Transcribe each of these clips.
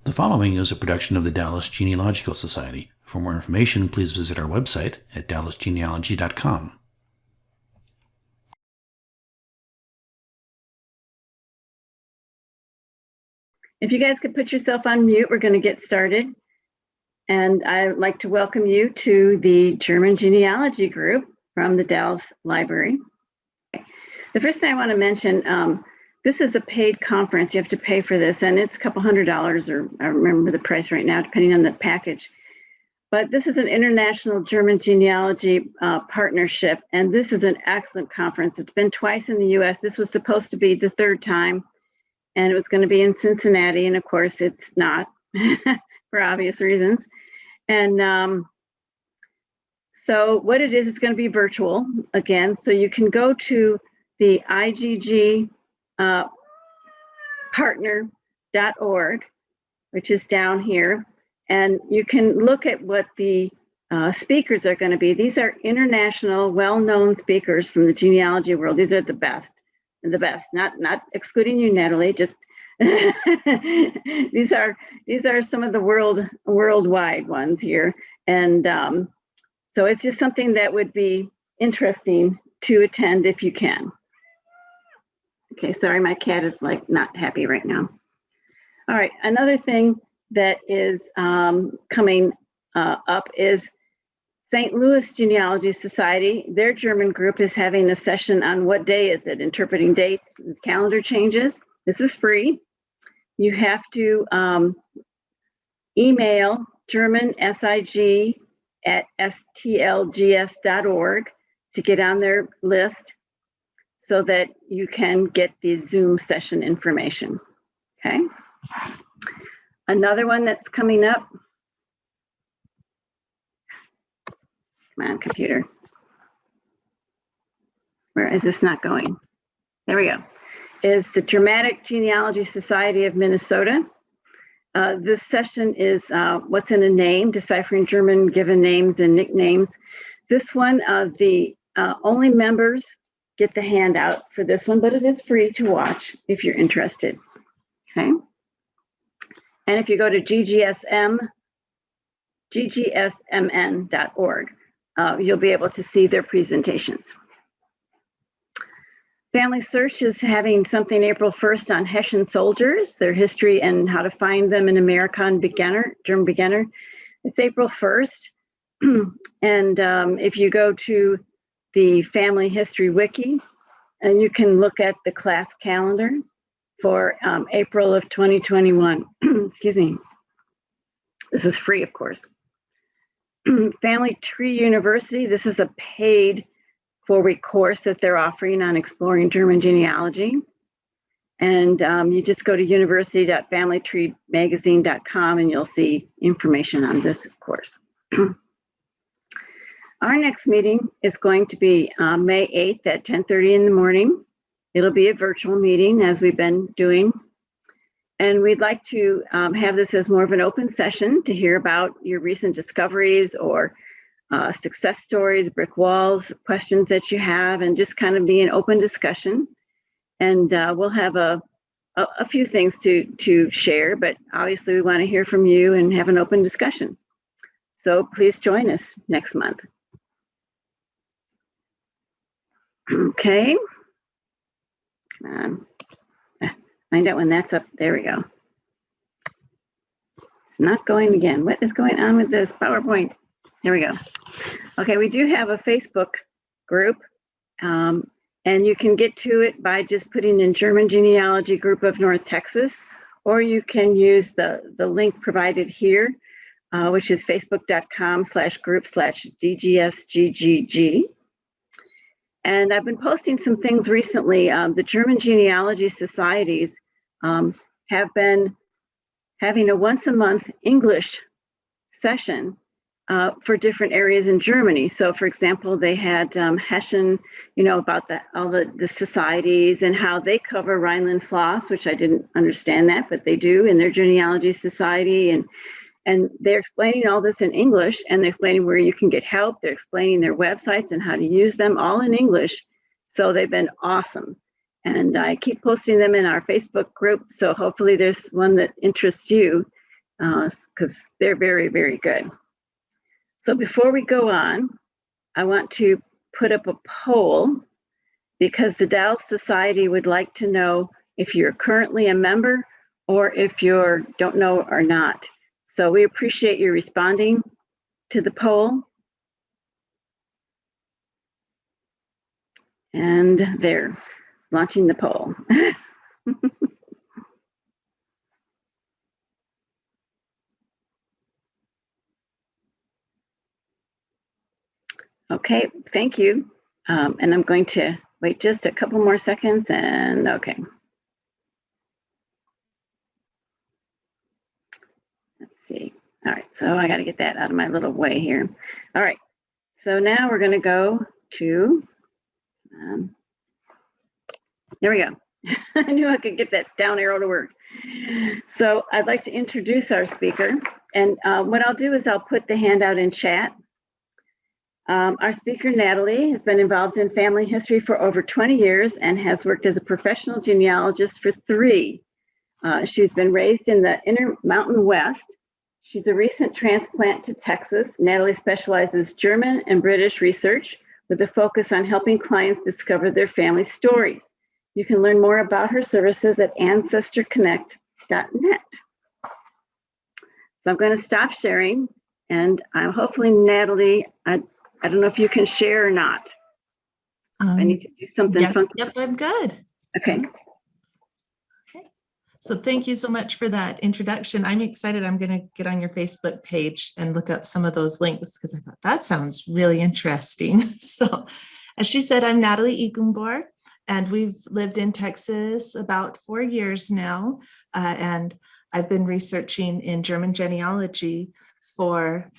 The following is a production of the Dallas Genealogical Society. For more information, please visit our website at dallasgenealogy.com. If you guys could put yourself on mute, we're going to get started. And I'd like to welcome you to the German Genealogy group from the Dallas Library. The first thing I want to mention, this is a paid conference. You have to pay for this, and it's a couple $100, or I remember the price right now, depending on the package. But this is an international German genealogy partnership, and this is an excellent conference. It's been twice in the U.S. This was supposed to be the third time, and it was going to be in Cincinnati, and of course it's not for obvious reasons. And so what it is, it's going to be virtual again. So you can go to the IGG partner.org, which is down here, and you can look at what the speakers are going to be. These are international, well-known speakers from the genealogy world. These are the best. Not excluding you, Natalie, just these are some of the worldwide ones here. And so it's just something that would be interesting to attend if you can. Okay, sorry, my cat is like not happy right now. All right, another thing that is coming up is St. Louis Genealogy Society. Their German group is having a session on what day is it, interpreting dates, calendar changes. This is free. You have to email germansig@stlgs.org to get on their list so that you can get the Zoom session information, okay? Another one that's coming up, come on, computer. Where is this not going? There we go. Is the Dramatic Genealogy Society of Minnesota. This session is What's in a Name, Deciphering German Given Names and Nicknames. This one, the only members get the handout for this one, but it is free to watch if you're interested, okay? And if you go to ggsmn.org, you'll be able to see their presentations. Family Search is having something April 1st on Hessian soldiers, their history and how to find them in American beginner, German beginner. It's April 1st. And if you go to the Family History Wiki, and you can look at the class calendar for April of 2021. Excuse me. This is free, of course. Family Tree University, this is a paid 4-week course that they're offering on exploring German genealogy. And you just go to university.familytreemagazine.com and you'll see information on this course. Our next meeting is going to be May 8th at 10:30 in the morning. It'll be a virtual meeting, as we've been doing. And we'd like to have this as more of an open session to hear about your recent discoveries or success stories, brick walls, questions that you have, and just kind of be an open discussion. And we'll have a few things to share, but obviously we want to hear from you and have an open discussion. So please join us next month. Okay. Come on. Find out when that's up. There we go. It's not going again. What is going on with this PowerPoint? There we go. Okay, we do have a Facebook group, and you can get to it by just putting in German Genealogy Group of North Texas, or you can use the link provided here, which is facebook.com/group/DGSGGG. And I've been posting some things recently. The German Genealogy Societies have been having a once-a-month English session for different areas in Germany. So, for example, they had Hessian, about all the societies and how they cover Rhineland-Pfalz, which I didn't understand that, but they do in their Genealogy Society. And they're explaining all this in English, and they're explaining where you can get help. They're explaining their websites and how to use them all in English. So they've been awesome. And I keep posting them in our Facebook group. So hopefully there's one that interests you. because they're very, very good. So before we go on, I want to put up a poll because the Dallas Society would like to know if you're currently a member or if you don't know or not. So we appreciate you responding to the poll. And they're launching the poll. Okay, thank you. And I'm going to wait just a couple more seconds and okay. Let's see. All right, so I got to get that out of my little way here. All right, so now we're going to go to, there we go. I knew I could get that down arrow to work. So I'd like to introduce our speaker. And what I'll do is I'll put the handout in chat. Our speaker, Natalie, has been involved in family history for over 20 years and has worked as a professional genealogist for 3. She's been raised in the Intermountain West. She's a recent transplant to Texas. Natalie specializes German and British research with a focus on helping clients discover their family stories. You can learn more about her services at ancestorconnect.net. So I'm going to stop sharing, and hopefully, Natalie, I don't know if you can share or not. I need to do something funky. Yep, I'm good. Okay. So thank you so much for that introduction. I'm excited. I'm going to get on your Facebook page and look up some of those links because I thought that sounds really interesting. So as she said, I'm Natalie Egumbor, and we've lived in Texas about 4 years now. And I've been researching in German genealogy for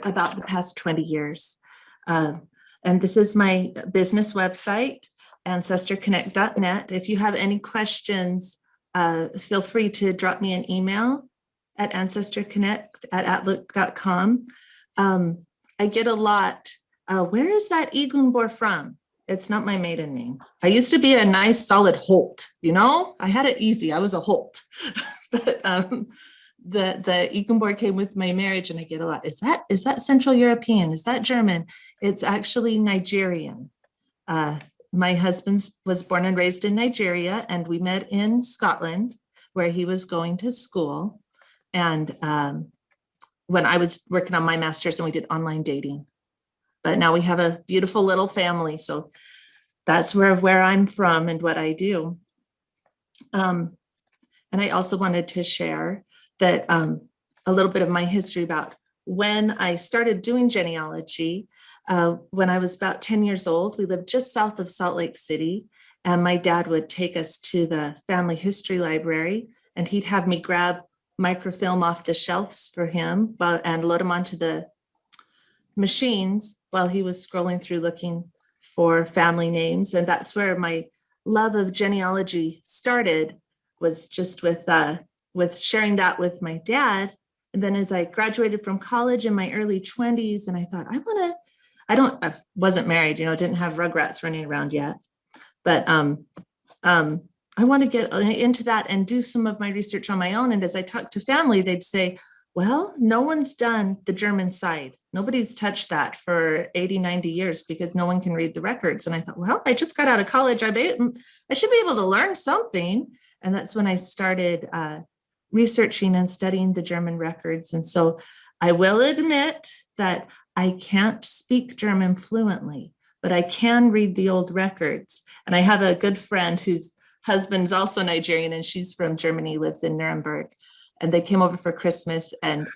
about the past 20 years. And this is my business website, ancestorconnect.net. If you have any questions, feel free to drop me an email at ancestorconnect@outlook.com. I get a lot, where is that Igunbor from? It's not my maiden name. I used to be a nice solid Holt, I had it easy. I was a Holt. But the Egumbor came with my marriage, and I get a lot. Is that Central European? Is that German? It's actually Nigerian. My husband was born and raised in Nigeria, and we met in Scotland, where he was going to school. And when I was working on my master's, and we did online dating. But now we have a beautiful little family. So that's where I'm from and what I do. And I also wanted to share that a little bit of my history about when I started doing genealogy. When I was about 10 years old, we lived just south of Salt Lake City, and my dad would take us to the family history library, and he'd have me grab microfilm off the shelves for him and load them onto the machines while he was scrolling through looking for family names. And that's where my love of genealogy started, was just with sharing that with my dad. And then as I graduated from college in my early 20s, and I thought, I wasn't married, didn't have rugrats running around yet, but I want to get into that and do some of my research on my own. And as I talked to family, they'd say, well, no one's done the German side. Nobody's touched that for 80, 90 years because no one can read the records. And I thought, well, I just got out of college. I should be able to learn something. And that's when I started researching and studying the German records. And so I will admit that I can't speak German fluently, but I can read the old records. And I have a good friend whose husband's also Nigerian, and she's from Germany, lives in Nuremberg. And they came over for Christmas, and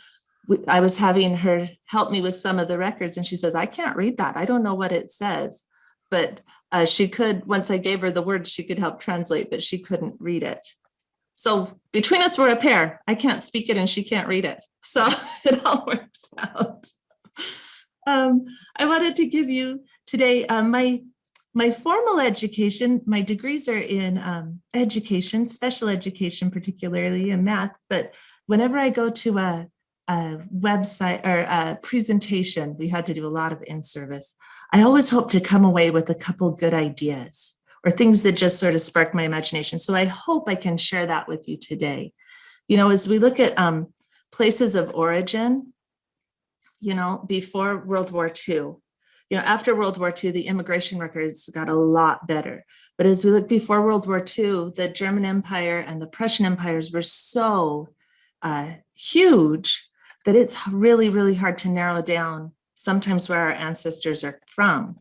I was having her help me with some of the records. And she says, I can't read that. I don't know what it says. But she could, once I gave her the words, she could help translate, but she couldn't read it. So between us, we're a pair. I can't speak it and she can't read it. So it all works out. I wanted to give you today my formal education. My degrees are in education, special education, particularly in math. But whenever I go to a website or a presentation, we had to do a lot of in-service. I always hope to come away with a couple good ideas or things that just sort of spark my imagination. So I hope I can share that with you today. As we look at places of origin, before World War II, after World War II, the immigration records got a lot better. But as we look before World War II, the German Empire and the Prussian empires were so huge that it's really, really hard to narrow down sometimes where our ancestors are from.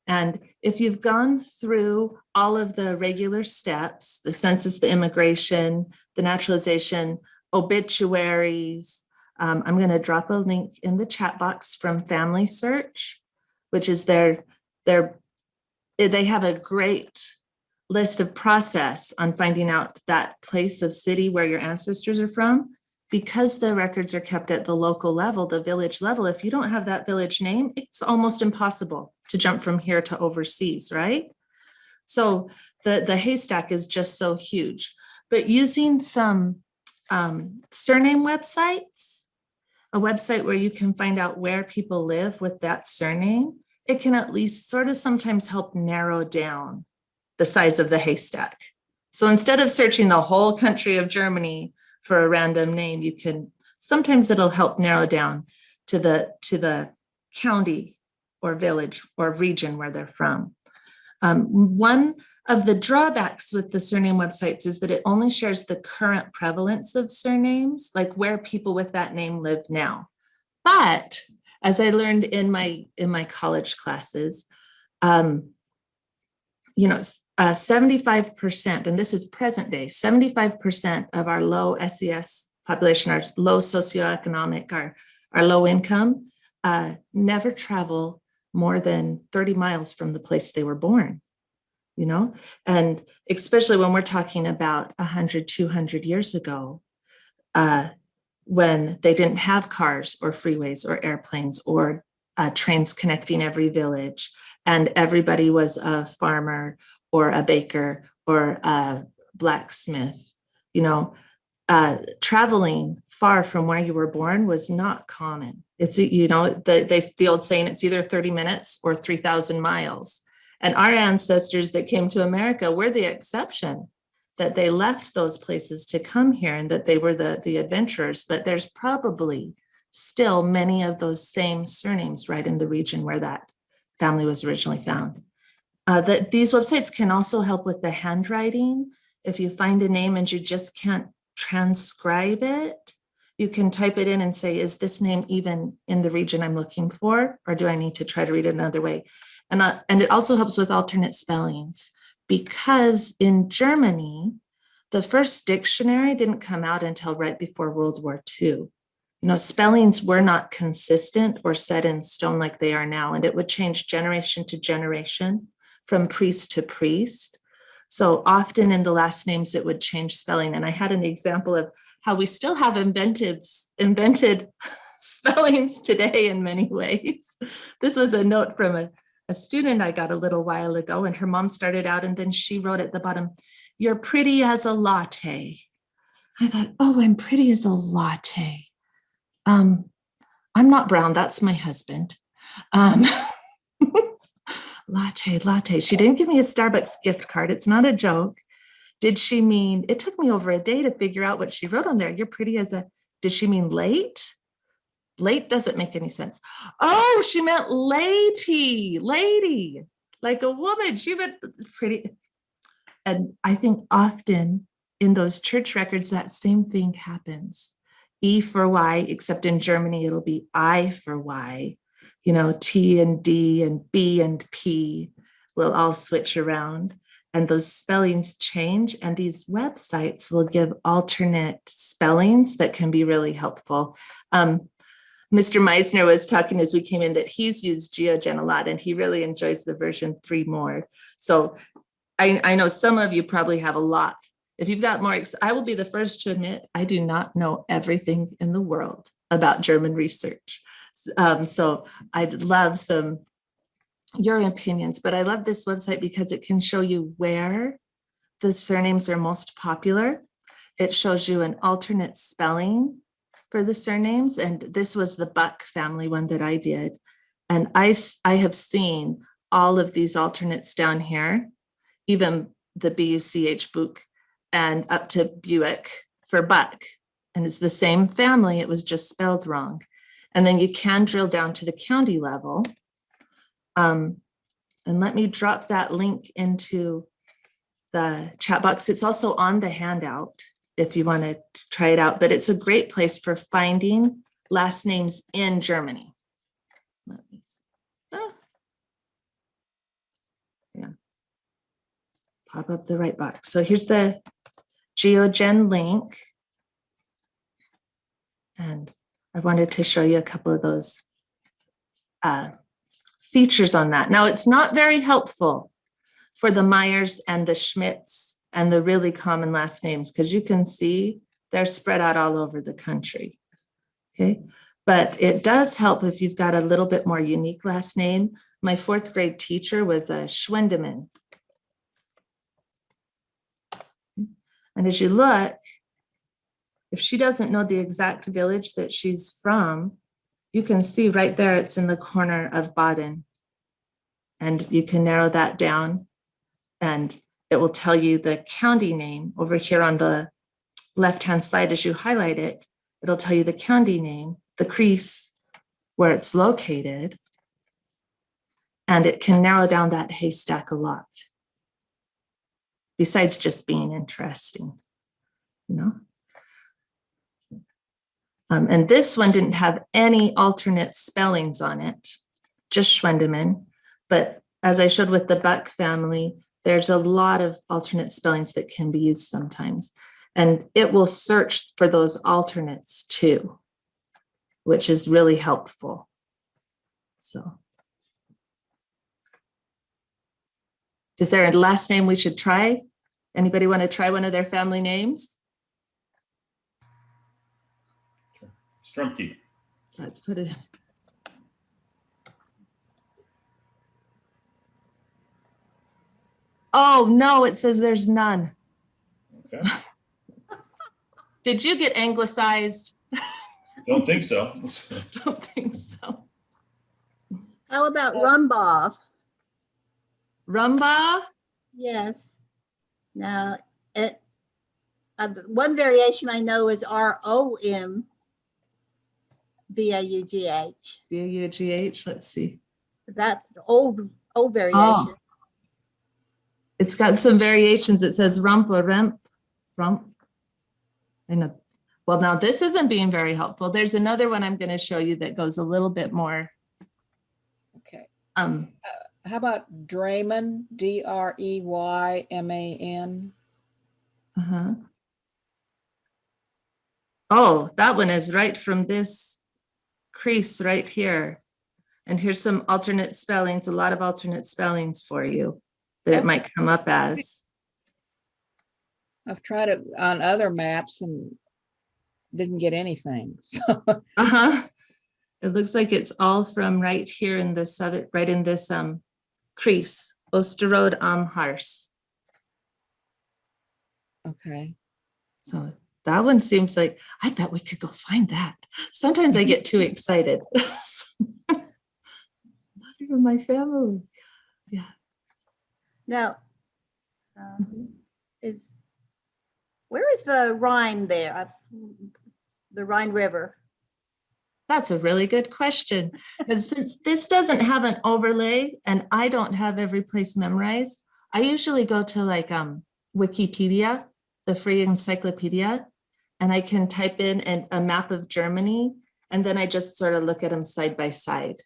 And if you've gone through all of the regular steps, the census, the immigration, the naturalization, obituaries, I'm going to drop a link in the chat box from Family Search, which is they have a great list of process on finding out that place of city where your ancestors are from. Because the records are kept at the local level, the village level, if you don't have that village name, it's almost impossible to jump from here to overseas, right? So the haystack is just so huge. But using some surname websites, a website where you can find out where people live with that surname, it can at least sort of sometimes help narrow down the size of the haystack. So instead of searching the whole country of Germany for a random name, sometimes it'll help narrow down to the county or village or region where they're from. One of the drawbacks with the surname websites is that it only shares the current prevalence of surnames, like where people with that name live now. But as I learned in my college classes, 75%, and this is present day, 75% of our low SES population, our low socioeconomic, our low income, never travel more than 30 miles from the place they were born, and especially when we're talking about 100, 200 years ago, when they didn't have cars or freeways or airplanes or trains connecting every village, and everybody was a farmer or a baker or a blacksmith. Traveling far from where you were born was not common. It's, the old saying, it's either 30 minutes or 3,000 miles. And our ancestors that came to America were the exception, that they left those places to come here and that they were the adventurers. But there's probably still many of those same surnames right in the region where that family was originally found. These websites can also help with the handwriting. If you find a name and you just can't transcribe it, you can type it in and say, is this name even in the region I'm looking for? Or do I need to try to read it another way? And it also helps with alternate spellings, because in Germany, the first dictionary didn't come out until right before World War II. Spellings were not consistent or set in stone like they are now, and it would change generation to generation, from priest to priest. So often in the last names, it would change spelling. And I had an example of how we still have invented spellings today in many ways. This was a note from a student I got a little while ago, and her mom started out and then she wrote at the bottom, "You're pretty as a latte." I thought, oh, I'm pretty as a latte. I'm not brown, that's my husband. Latte. She didn't give me a Starbucks gift card. It's not a joke. Did she mean, it took me over a day to figure out what she wrote on there. You're pretty as a, did she mean late? Late doesn't make any sense. Oh, she meant lady, like a woman. She meant pretty. And I think often in those church records, that same thing happens. E for Y, except in Germany, it'll be I for Y. T and D and B and P will all switch around, and those spellings change. And these websites will give alternate spellings that can be really helpful. Mr. Messner was talking as we came in that he's used Geogen a lot, and he really enjoys the version 3 more. So I know some of you probably have a lot. If you've got more, I will be the first to admit I do not know everything in the world about German research. So I'd love your opinions, but I love this website because it can show you where the surnames are most popular. It shows you an alternate spelling for the surnames. And this was the Buck family one that I did. And I have seen all of these alternates down here, even the BUCH book and up to Buick for buck, and it's the same family, it was just spelled wrong. And then you can drill down to the county level. And let me drop that link into the chat box. It's also on the handout if you want to try it out, but it's a great place for finding last names in Germany. Let me see. Oh. Yeah. Pop up the right box. So here's the Geogen link. And I wanted to show you a couple of those features on that. Now, it's not very helpful for the Myers and the Schmidts and the really common last names, because you can see they're spread out all over the country. Okay, but it does help if you've got a little bit more unique last name. My 4th grade teacher was a Schwendemann. And as you look, if she doesn't know the exact village that she's from, you can see right there, it's in the corner of Baden. And you can narrow that down and it will tell you the county name over here on the left-hand side. As you highlight it, it'll tell you the county name, the crease where it's located, and it can narrow down that haystack a lot. Besides just being interesting, you know? And this one didn't have any alternate spellings on it, just Schwendemann. But as I showed with the Buck family, there's a lot of alternate spellings that can be used sometimes. And it will search for those alternates too, which is really helpful. So, is there a last name we should try? Anybody want to try one of their family names? Strumke. Let's put it in. Oh, no, it says there's none. Okay. Did you get anglicized? Don't think so. Don't think so. How about Rumbaugh? Rumba? Yes. Now, one variation I know is Rombaughh. B-A-U-G-H. Let's see. That's an old variation. Oh. It's got some variations. It says rump or rump. I know. Well, now this isn't being very helpful. There's another one I'm going to show you that goes a little bit more. Okay. How about Drayman? D-R-E-Y-M-A-N. Uh-huh. Oh, that one is right from this crease right here. And here's some alternate spellings, a lot of alternate spellings for you that it might come up as. I've tried it on other maps and didn't get anything. So. Uh-huh. It looks like it's all from right here in this other, right in this crease, Osterode am Harz. Okay. So that one seems like, I bet we could go find that. Sometimes I get too excited. Not even my family. Yeah. Now, where is the Rhine there? The Rhine River. That's a really good question. And since this doesn't have an overlay and I don't have every place memorized, I usually go to like Wikipedia, the free encyclopedia, and I can type in a map of Germany, and then I just sort of look at them side by side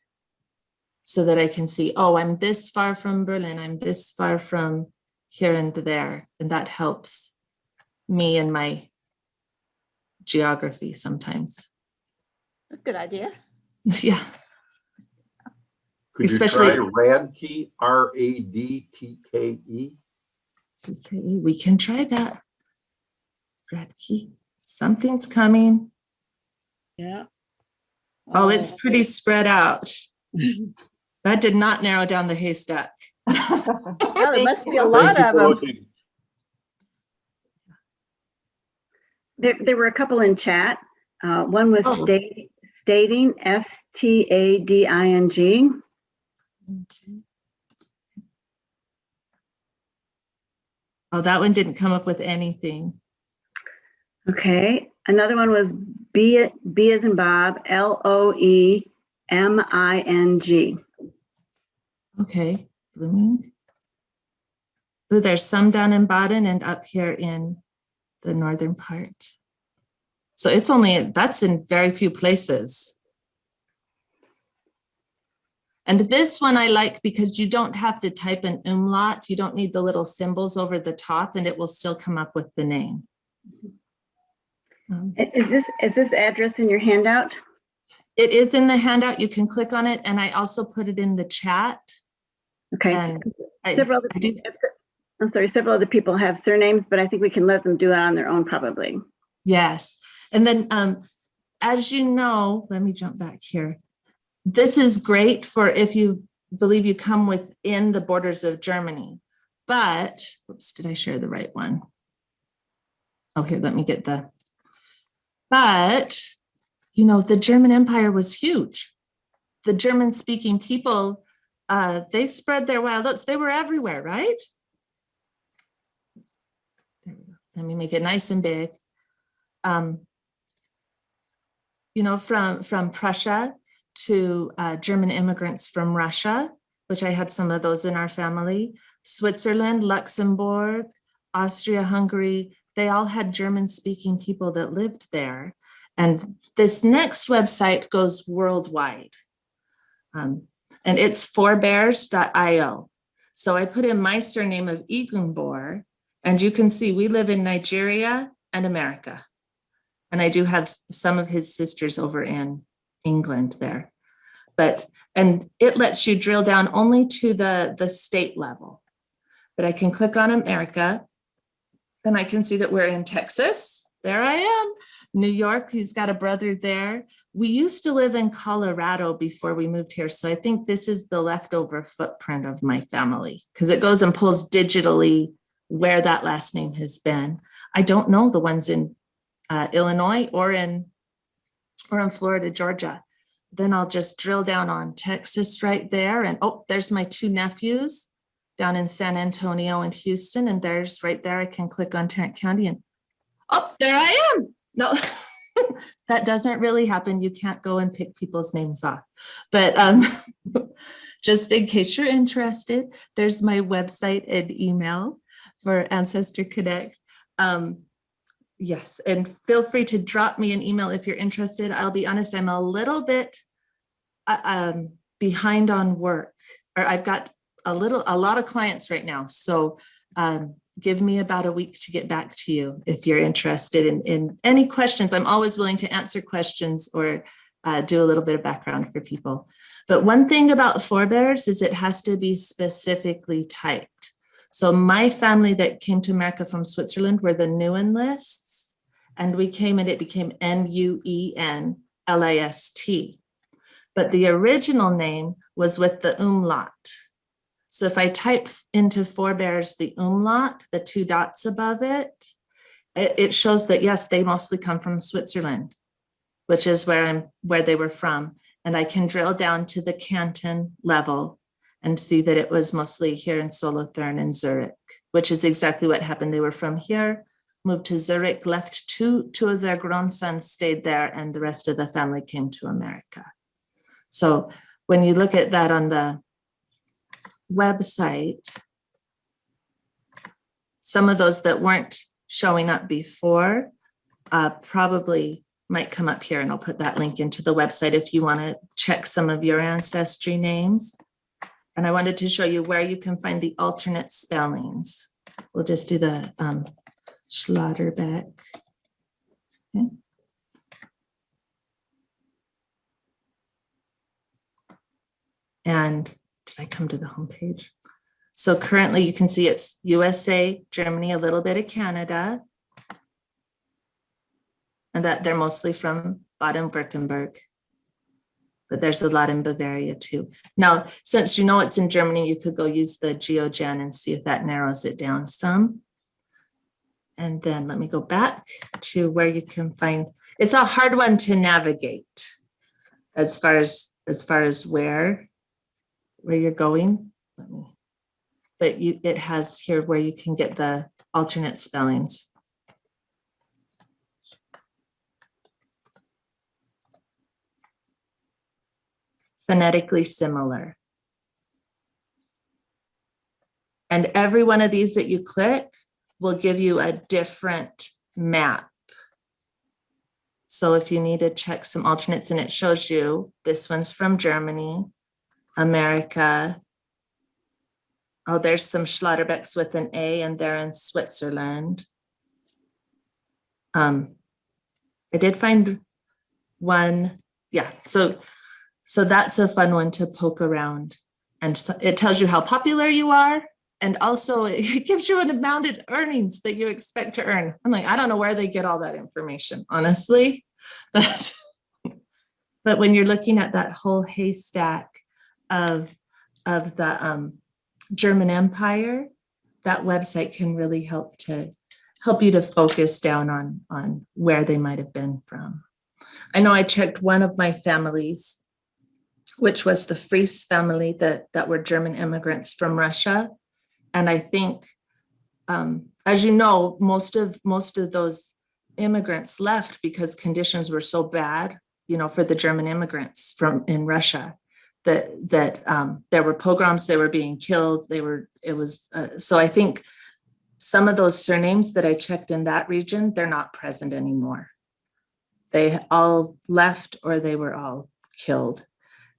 so that I can see, oh, I'm this far from Berlin, I'm this far from here and there, and that helps me in my geography sometimes. A good idea. Yeah. Could Especially- you try Radtke, R-A-D-T-K-E? We can try that. Radtke. Something's coming. Yeah. Oh, it's pretty spread out. That did not narrow down the haystack. Well, there must be a lot Thank you of for them. looking. There were a couple in chat. One was Oh. stating, S-T-A-D-I-N-G. Oh, that one didn't come up with anything. Okay, another one was B as in Bob, Loeming. Okay, blooming. Ooh, there's some down in Baden and up here in the northern part. So it's only, that's in very few places. And this one I like because you don't have to type an umlaut. You don't need the little symbols over the top and it will still come up with the name. Is this address in your handout? It is in the handout. You can click on it. And I also put it in the chat. Okay. And Several other people have surnames, but I think we can let them do it on their own probably. Yes. And then, as you know, let me jump back here. This is great for if you believe you come within the borders of Germany, but oops, did I share the right one? Oh, here, let me get but you know, the German Empire was huge. The German speaking people, they spread their wild oats. They were everywhere, right? There we go. Let me make it nice and big. You know, from Prussia to German immigrants from Russia, which I had some of those in our family, Switzerland, Luxembourg, Austria, Hungary, they all had German speaking people that lived there. And this next website goes worldwide. And it's forbears.io. So I put in my surname of Egumbor, and you can see we live in Nigeria and America. And I do have some of his sisters over in England there. And it lets you drill down only to the state level. But I can click on America, and I can see that we're in Texas. There I am. New York, he's got a brother there. We used to live in Colorado before we moved here. So I think this is the leftover footprint of my family because it goes and pulls digitally where that last name has been. I don't know the ones in Illinois or in Florida, Georgia. Then I'll just drill down on Texas right there. And oh, there's my two nephews down in San Antonio and Houston. And there's right there, I can click on Tarrant County and oh, there I am. No, that doesn't really happen. You can't go and pick people's names off. But just in case you're interested, there's my website and email for Ancestor Connect. Yes, and feel free to drop me an email if you're interested. I'll be honest, I'm a little bit behind on work, or I've got a lot of clients right now. So give me about a week to get back to you if you're interested in any questions. I'm always willing to answer questions or do a little bit of background for people. But one thing about Forbears is it has to be specifically typed. So my family that came to America from Switzerland were the Neuen lists, and we came and it became Nuenlist. But the original name was with the umlaut. So if I type into Forbears the umlaut, the two dots above it, it shows that yes, they mostly come from Switzerland, which is where they were from. And I can drill down to the canton level and see that it was mostly here in Solothurn and Zurich, which is exactly what happened. They were from here, moved to Zurich, left two of their grown sons stayed there, and the rest of the family came to America. So when you look at that on the website, some of those that weren't showing up before probably might come up here, and I'll put that link into the website if you want to check some of your ancestry names. And I wanted to show you where you can find the alternate spellings. We'll just do the Schlotterbeck. Okay. And did I come to the homepage? So currently you can see it's USA, Germany, a little bit of Canada, and that they're mostly from Baden-Württemberg. But there's a lot in Bavaria too. Now, since you know it's in Germany, you could go use the Geogen and see if that narrows it down some. And then let me go back to where you can find, it's a hard one to navigate as far as where you're going. But it has here where you can get the alternate spellings. phonetically similar. And every one of these that you click will give you a different map. So if you need to check some alternates, and it shows you, this one's from Germany, America. Oh, there's some Schlotterbecks with an A, and they're in Switzerland. I did find one, yeah, so that's a fun one to poke around. And it tells you how popular you are. And also it gives you an amount of earnings that you expect to earn. I'm like, I don't know where they get all that information, honestly. But when you're looking at that whole haystack of the German Empire, that website can really help you to focus down on where they might have been from. I know I checked one of my families, which was the Fritz family that were German immigrants from Russia. And I think, as you know, most of those immigrants left because conditions were so bad, for the German immigrants in Russia, that there were pogroms, they were being killed. So I think some of those surnames that I checked in that region, they're not present anymore. They all left or they were all killed.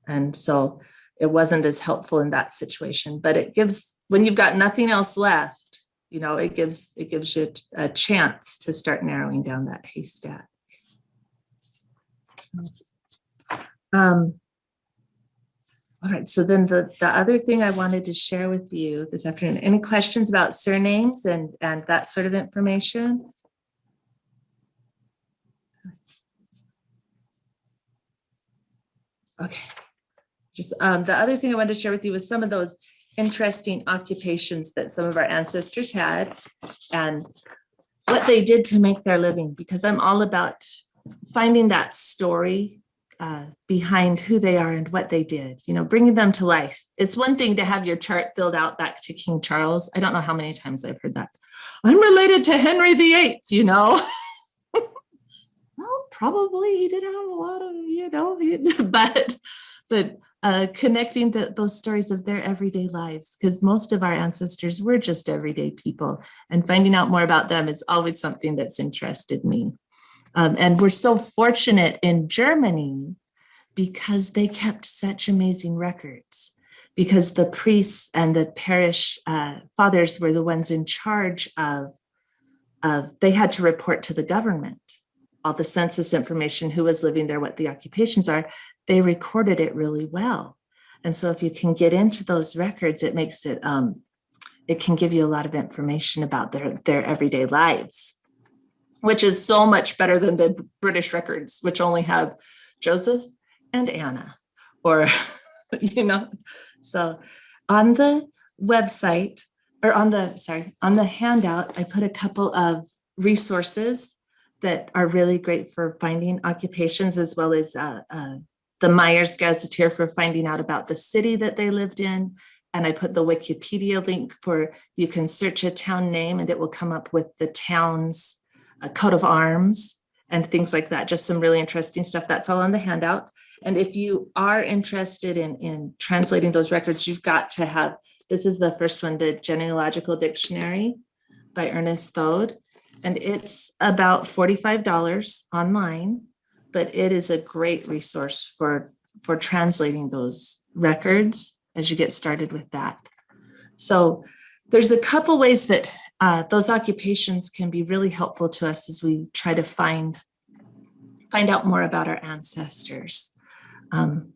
And so it wasn't as helpful in that situation, but it gives, when you've got nothing else left, it gives you a chance to start narrowing down that haystack. All right, so then the other thing I wanted to share with you this afternoon, any questions about surnames and that sort of information? Okay, just the other thing I wanted to share with you was some of those interesting occupations that some of our ancestors had and what they did to make their living, because I'm all about finding that story behind who they are and what they did, bringing them to life. It's one thing to have your chart filled out back to King Charles. I don't know how many times I've heard that. I'm related to Henry VIII, Well, probably he did have a lot of, but connecting those stories of their everyday lives, because most of our ancestors were just everyday people, and finding out more about them is always something that's interested me. And we're so fortunate in Germany because they kept such amazing records, because the priests and the parish fathers were the ones in charge of they had to report to the government all the census information, who was living there, what the occupations are. They recorded it really well. And so if you can get into those records, it makes it, it can give you a lot of information about their everyday lives, which is so much better than the British records, which only have Joseph and Anna, or, so on the website, or on the handout, I put a couple of resources that are really great for finding occupations, as well as the Myers Gazetteer for finding out about the city that they lived in. And I put the Wikipedia link for, you can search a town name and it will come up with the town's coat of arms and things like that. Just some really interesting stuff. That's all on the handout. And if you are interested in translating those records, you've got to have, this is the first one, the Genealogical Dictionary by Ernest Thode. And it's about $45 online, but it is a great resource for translating those records as you get started with that. So there's a couple ways that those occupations can be really helpful to us as we try to find out more about our ancestors. One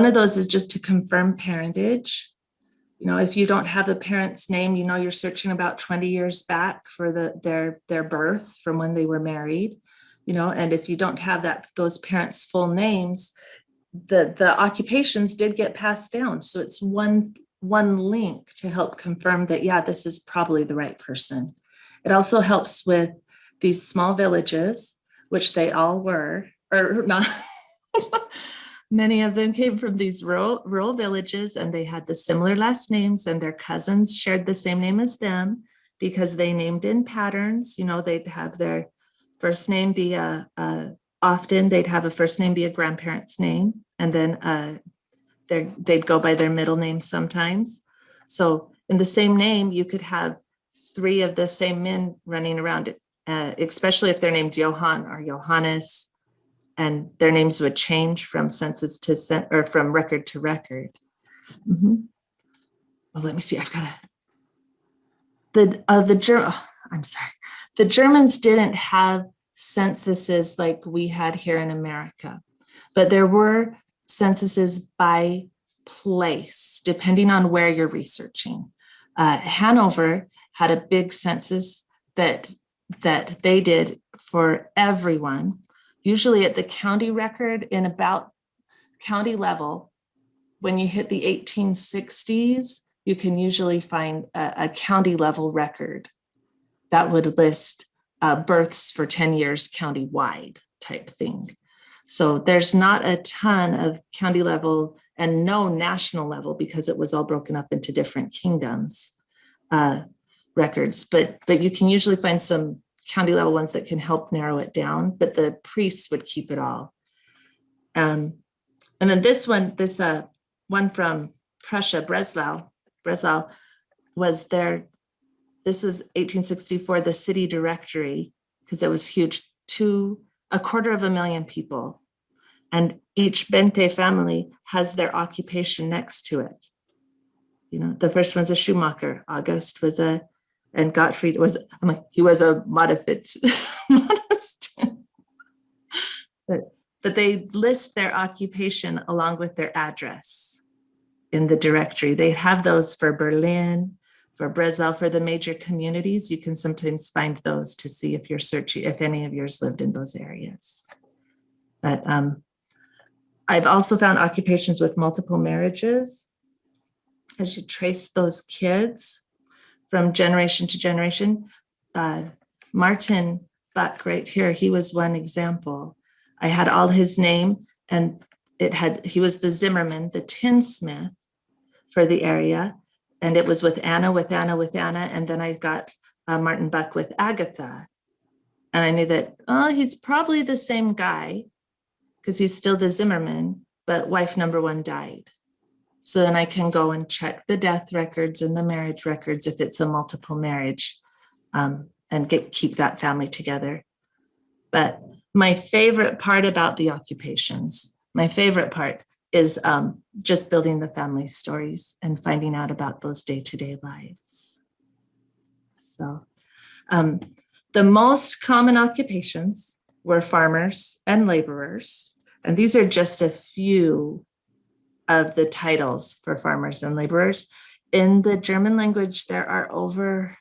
of those is just to confirm parentage. If you don't have a parent's name, you're searching about 20 years back for their birth from when they were married, and if you don't have those parents' full names, the occupations did get passed down. So it's one link to help confirm that, yeah, this is probably the right person. It also helps with these small villages, which they all were, or not. Many of them came from these rural villages, and they had the similar last names, and their cousins shared the same name as them because they named in patterns. They'd have their first name be a often they'd have a first name be a grandparent's name, and then they'd go by their middle name sometimes. So in the same name, you could have 3 of the same men running around it, especially if they're named Johann or Johannes, and their names would change from census to or from record to record. Well, let me see. I've got the Germans didn't have censuses like we had here in America, but there were censuses by place, depending on where you're researching. Hanover had a big census that they did for everyone, usually at the county record in about county level. When you hit the 1860s, you can usually find a county level record that would list births for 10 years county-wide type thing. So there's not a ton of county level and no national level, because it was all broken up into different kingdoms records, but you can usually find some county level ones that can help narrow it down, but the priests would keep it all. And then this one from Prussia, Breslau was there. This was 1864, the city directory, because it was huge, 250,000 people. And each Bente family has their occupation next to it. You know, the first one's a shoemaker. August was and Gottfried was, he was a modest. But they list their occupation along with their address in the directory. They have those for Berlin, for Breslau, for the major communities. You can sometimes find those to see if you're searching, if any of yours lived in those areas. But I've also found occupations with multiple marriages. As you trace those kids from generation to generation, Martin Buck right here, he was one example. I had all his name, and he was the Zimmerman, the tinsmith for the area. And it was with Anna, and then I got Martin Buck with Agatha. And I knew that, he's probably the same guy, because he's still the Zimmerman, but wife number 1 died. So then I can go and check the death records and the marriage records if it's a multiple marriage, and keep that family together. But my favorite part about the occupations, is just building the family stories and finding out about those day-to-day lives. So the most common occupations were farmers and laborers. And these are just a few of the titles for farmers and laborers. In the German language, there are over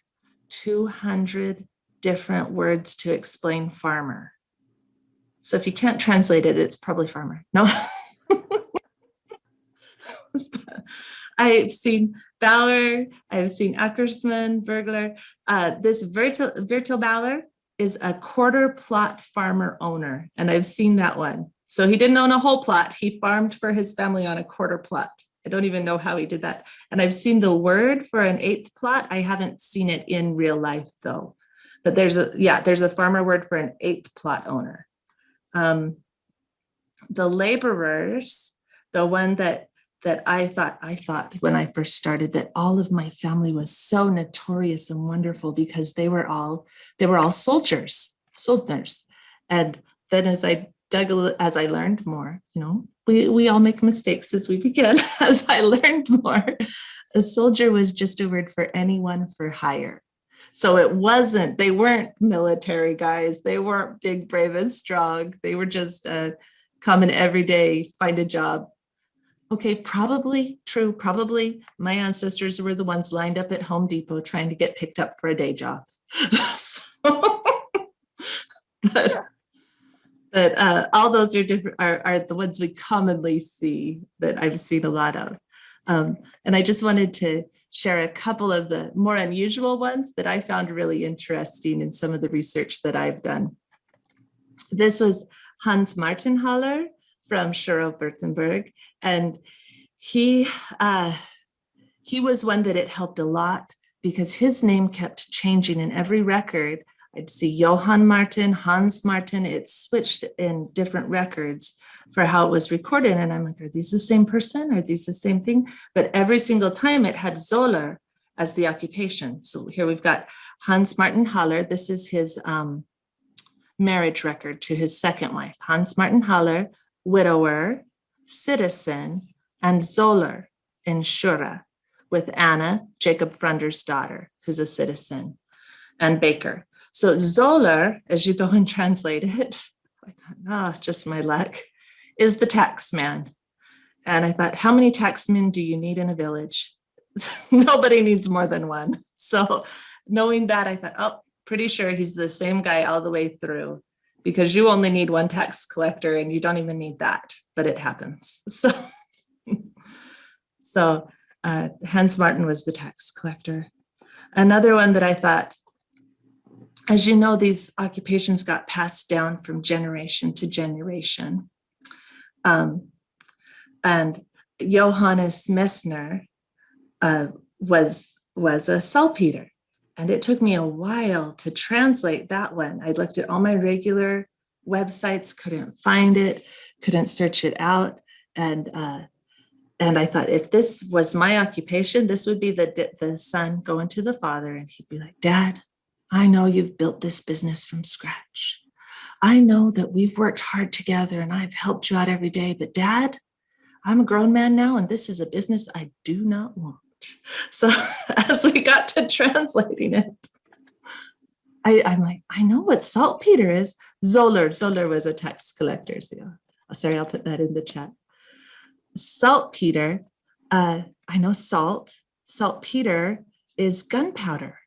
200 different words to explain farmer. So if you can't translate it, it's probably farmer. No. I've seen Bauer, I've seen Ackersman, Burglar. This Bauer is a quarter plot farmer owner, and I've seen that one. So he didn't own a whole plot. He farmed for his family on a quarter plot. I don't even know how he did that. And I've seen the word for an 1/8 plot. I haven't seen it in real life though. But there's a farmer word for an 1/8 plot owner. The laborers, the one that I thought when I first started that all of my family was so notorious and wonderful because they were all soldiers. And then as I learned more, we all make mistakes as we begin. As I learned more, a soldier was just a word for anyone for hire. So they weren't military guys. They weren't big, brave, and strong. They were just common everyday, find a job. Okay, probably true. Probably my ancestors were the ones lined up at Home Depot trying to get picked up for a day job. But all those are different. Are the ones we commonly see that I've seen a lot of. And I just wanted to share a couple of the more unusual ones that I found really interesting in some of the research that I've done. This was Hans Martin Holler from Schuro-Württemberg, and he was one that it helped a lot because his name kept changing in every record. I'd see Johann Martin, Hans Martin. It switched in different records for how it was recorded. And I'm like, are these the same person? Are these the same thing? But every single time it had Zoller as the occupation. So here we've got Hans Martin Holler. This is his marriage record to his second wife. Hans Martin Holler, widower, citizen, and Zoller, insurer, with Anna, Jacob Frunder's daughter, who's a citizen, and Baker. So Zoller, as you go and translate it, I thought, just my luck, is the tax man. And I thought, how many taxmen do you need in a village? Nobody needs more than one. So knowing that, I thought, oh, pretty sure he's the same guy all the way through, because you only need one tax collector and you don't even need that, but it happens. So Hans Martin was the tax collector. Another one that I thought, as you know, these occupations got passed down from generation to generation. And Johannes Messner was a saltpeter. And it took me a while to translate that one. I looked at all my regular websites, couldn't find it, couldn't search it out. And I thought, if this was my occupation, this would be the son going to the father, and he'd be like, Dad, I know you've built this business from scratch. I know that we've worked hard together and I've helped you out every day, but Dad, I'm a grown man now and this is a business I do not want. So as we got to translating it, I'm like, I know what saltpeter is. Zoller was a tax collector. So, sorry, I'll put that in the chat. Saltpeter, I know saltpeter is gunpowder.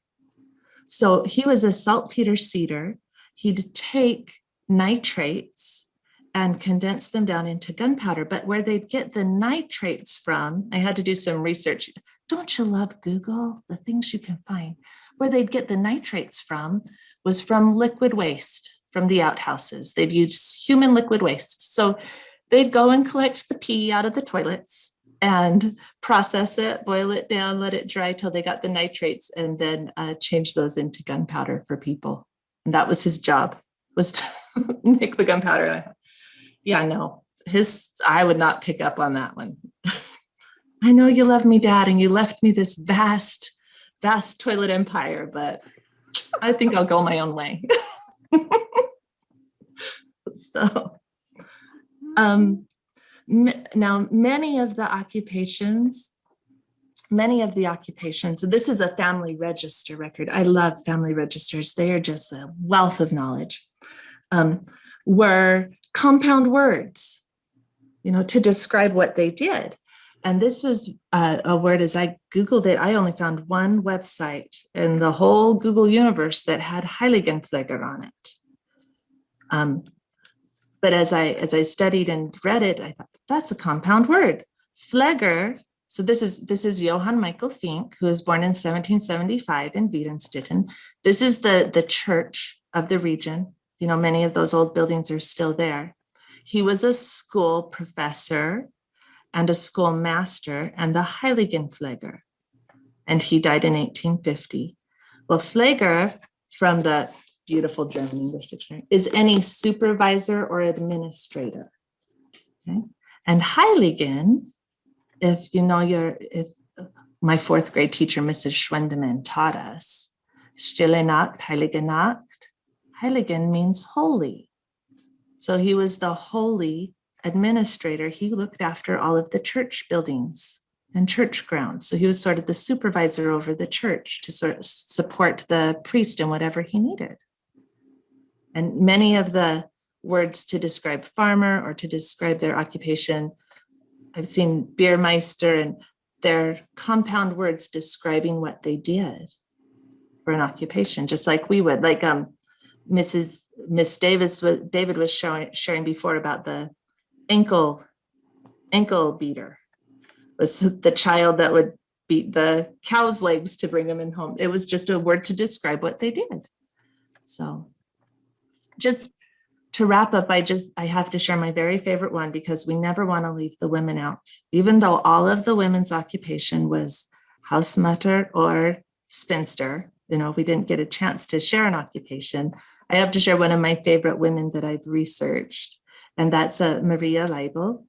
So he was a saltpeter seeder. He'd take nitrates and condense them down into gunpowder. But where they'd get the nitrates from, I had to do some research. Don't you love Google? The things you can find. Where they'd get the nitrates from was from liquid waste from the outhouses. They'd use human liquid waste. So they'd go and collect the pee out of the toilets and process it, boil it down, let it dry till they got the nitrates, and then change those into gunpowder for people. And that was his job, was to make the gunpowder. Yeah, no, I would not pick up on that one. I know you love me, Dad, and you left me this vast toilet empire, but I think I'll go my own way. So, now many of the occupations, so this is a family register record. I love family registers. They are just a wealth of knowledge. Were compound words, to describe what they did. And this was a word, as I Googled it, I only found one website in the whole Google universe that had Heiligenpfleger on it. But as I studied and read it, I thought, that's a compound word. Pfleger, so this is Johann Michael Fink, who was born in 1775 in Wiedenstetten. This is the church of the region. Many of those old buildings are still there. He was a school professor and a school master and the Heiligenpfleger. And he died in 1850. Well, Pfleger, from the beautiful German English dictionary, is any supervisor or administrator. Okay? And Heiligen, if my fourth grade teacher, Mrs. Schwendemann, taught us, Stille Nacht, Heilige Nacht, Heiligen means holy. So he was the holy administrator. He looked after all of the church buildings and church grounds. So he was sort of the supervisor over the church to sort of support the priest in whatever he needed. And many of the words to describe farmer or to describe their occupation, I've seen Biermeister, and they're compound words describing what they did for an occupation, just like we would. Like Miss David was sharing before about the ankle beater, was the child that would beat the cow's legs to bring them in home. It was just a word to describe what they did. So just to wrap up, I have to share my very favorite one, because we never want to leave the women out, even though all of the women's occupation was Hausmutter or spinster. we didn't get a chance to share an occupation. I have to share one of my favorite women that I've researched, and that's Maria Lill,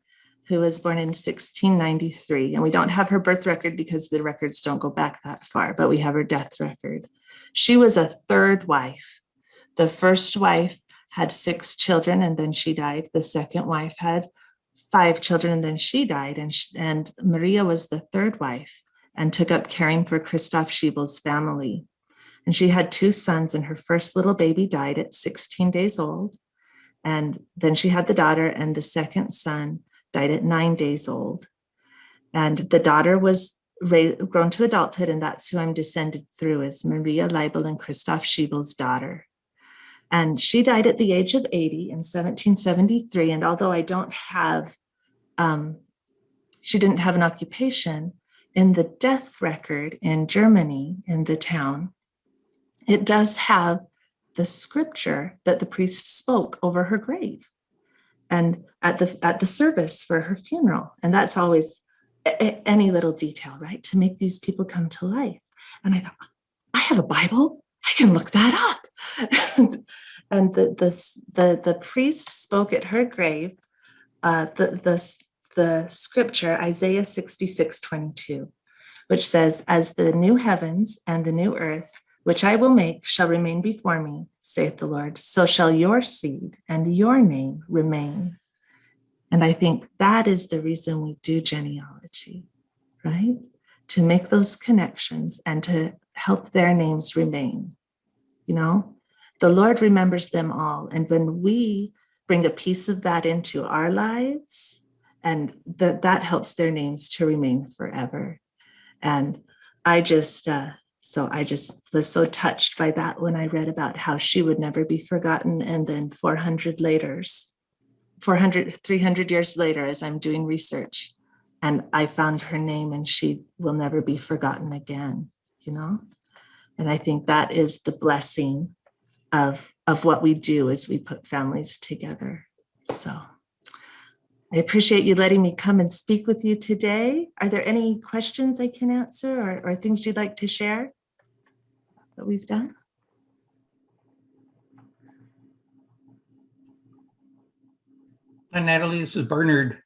who was born in 1693. And we don't have her birth record because the records don't go back that far, but we have her death record. She was a third wife. The first wife had 6 children and then she died. The second wife had 5 children and then she died. And Maria was the third wife and took up caring for Christoph Schiebel's family. And she had 2 sons, and her first little baby died at 16 days old. And then she had the daughter, and the second son died at 9 days old. And the daughter was grown to adulthood, and that's who I'm descended through, is Maria Lill and Christoph Schiebel's daughter. And she died at the age of 80 in 1773. And although I don't have, she didn't have an occupation, in the death record in Germany, in the town, it does have the scripture that the priest spoke over her grave and at the service for her funeral. And that's always any little detail, right? To make these people come to life. And I thought, I have a Bible, I can look that up. and the priest spoke at her grave, the scripture, Isaiah 66:22, which says, "As the new heavens and the new earth, which I will make, shall remain before me, saith the Lord, so shall your seed and your name remain." And I think that is the reason we do genealogy, right? To make those connections and to help their names remain. The Lord remembers them all. And when we bring a piece of that into our lives, and that helps their names to remain forever. And I just was so touched by that when I read about how she would never be forgotten. And then 300 years later, as I'm doing research, and I found her name, and she will never be forgotten again, And I think that is the blessing of what we do as we put families together. So I appreciate you letting me come and speak with you today. Are there any questions I can answer or things you'd like to share that we've done? Hi, Natalie, this is Bernard.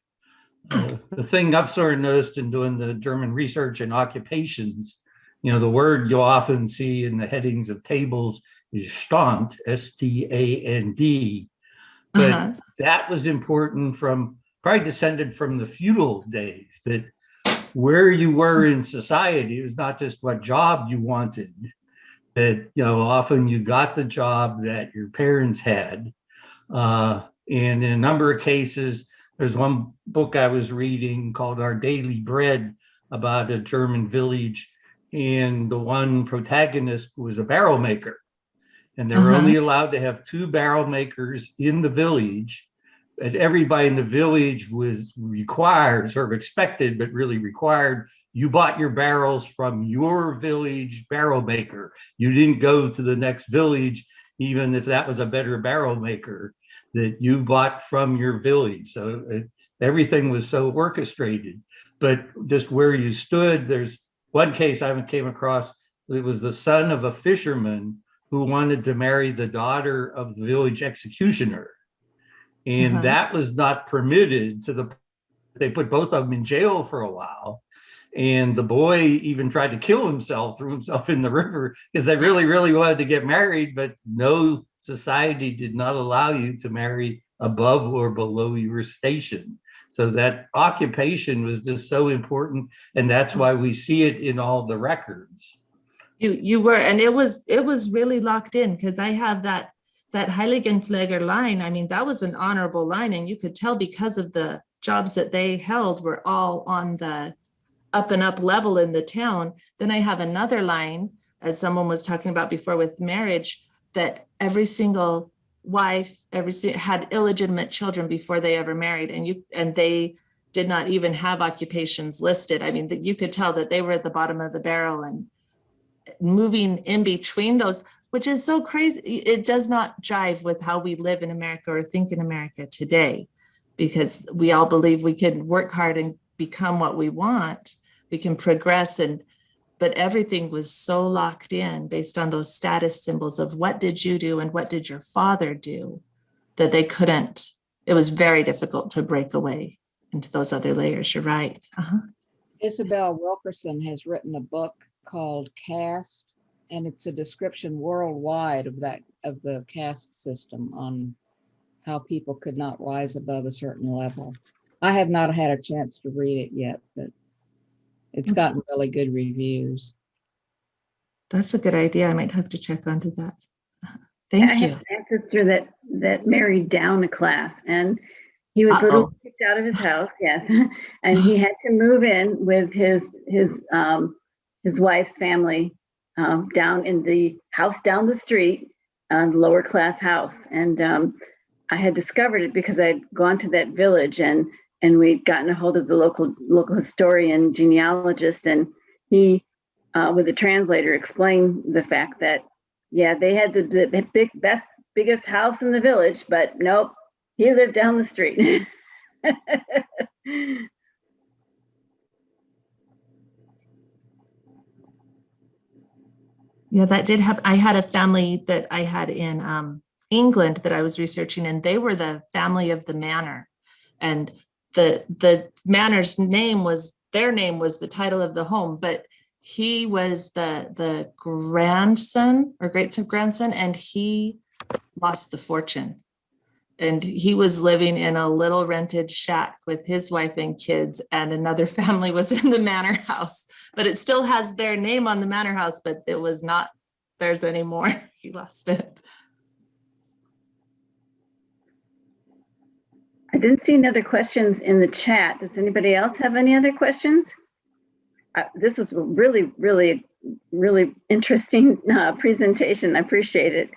The thing I've sort of noticed in doing the German research and occupations, the word you'll often see in the headings of tables is Stand, S-T-A-N-D. But that was important probably descended from the feudal days, that where you were in society was not just what job you wanted, that, often you got the job that your parents had. And in a number of cases, there's one book I was reading called Our Daily Bread about a German village, and the one protagonist was a barrel maker. And they were only allowed to have 2 barrel makers in the village. And everybody in the village was required, sort of expected, but really required. You bought your barrels from your village barrel maker. You didn't go to the next village, even if that was a better barrel maker, that you bought from your village. So everything was so orchestrated. But just where you stood, there's one case I haven't came across. It was the son of a fisherman who wanted to marry the daughter of the village executioner. And that was not permitted they put both of them in jail for a while. And the boy even tried to kill himself, threw himself in the river, because they really, really wanted to get married, but no society did not allow you to marry above or below your station. So that occupation was just so important. And that's why we see it in all the records. You were, and it was really locked in, because I have that Heiligenpfleger line. I mean, that was an honorable line, and you could tell because of the jobs that they held were all on the up and up level in the town. Then I have another line, as someone was talking about before with marriage, that every single wife had illegitimate children before they ever married, and they did not even have occupations listed. I mean, you could tell that they were at the bottom of the barrel and moving in between those, which is so crazy. It does not jive with how we live in America or think in America today, because we all believe we can work hard and become what we want. We can progress and but everything was so locked in based on those status symbols of what did you do and what did your father do, that they couldn't, it was very difficult to break away into those other layers. You're right. Isabel Wilkerson has written a book called Caste, and it's a description worldwide of the caste system on how people could not rise above a certain level. I have not had a chance to read it yet, but it's gotten really good reviews. That's a good idea. I might have to check onto that. Thank you. I have a sister that married down a class, and he was literally kicked out of his house. Yes, and he had to move in with his wife's family down in the house down the street, lower class house. And I had discovered it because I'd gone to that village, and we'd gotten a hold of the local historian, genealogist, and he, with a translator, explained the fact that, yeah, they had the biggest house in the village, but nope, he lived down the street. Yeah, that did happen. I had a family that I had in England that I was researching, and they were the family of the manor. And the manor's name was, their name was the title of the home, but he was the grandson or great-grandson, and he lost the fortune. And he was living in a little rented shack with his wife and kids, and another family was in the manor house, but it still has their name on the manor house, but it was not theirs anymore. He lost it. I didn't see any other questions in the chat. Does anybody else have any other questions? This was a really, really, really interesting presentation. I appreciate it.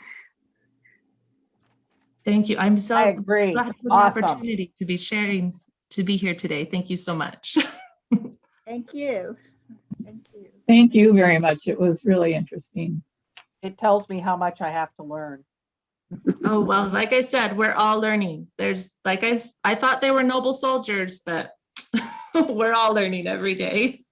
Thank you. I'm so I agree. glad for the Awesome. opportunity to be sharing, to be here today. Thank you so much. Thank you. Thank you. Thank you very much. It was really interesting. It tells me how much I have to learn. Oh, well, like I said, we're all learning. There's, like I thought they were noble soldiers, but we're all learning every day.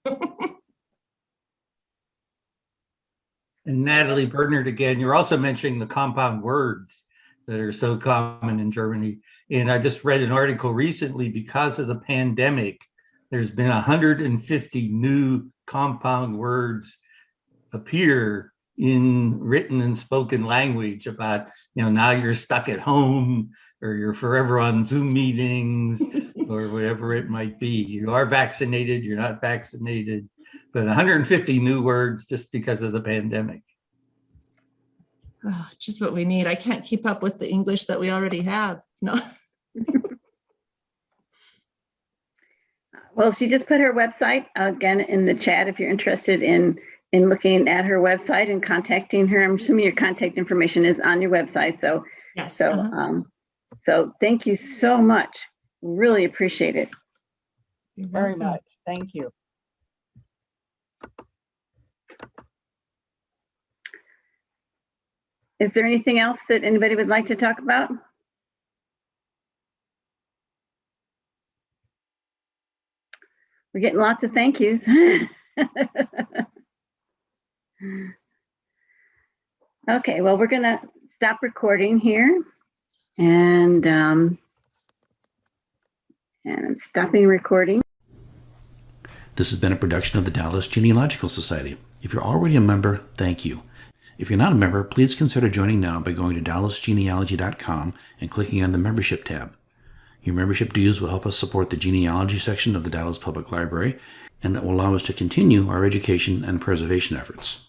And Natalie Bernard again, you're also mentioning the compound words that are so common in Germany. And I just read an article recently, because of the pandemic, there's been 150 new compound words appear in written and spoken language about, now you're stuck at home, or you're forever on Zoom meetings, or whatever it might be. You are vaccinated, you're not vaccinated, but 150 new words just because of the pandemic. Oh, just what we need. I can't keep up with the English that we already have. No. Well, she just put her website again in the chat if you're interested in looking at her website and contacting her. I'm assuming your contact information is on your website. So, Yes. so thank you so much. Really appreciate it. You're Very welcome. much. Thank you. Is there anything else that anybody would like to talk about? We're getting lots of thank yous. Okay, well, we're gonna stop recording here, and I'm stopping recording. This has been a production of the Dallas Genealogical Society. If you're already a member, thank you. If you're not a member, please consider joining now by going to dallasgenealogy.com and clicking on the membership tab. Your membership dues will help us support the genealogy section of the Dallas Public Library, and it will allow us to continue our education and preservation efforts.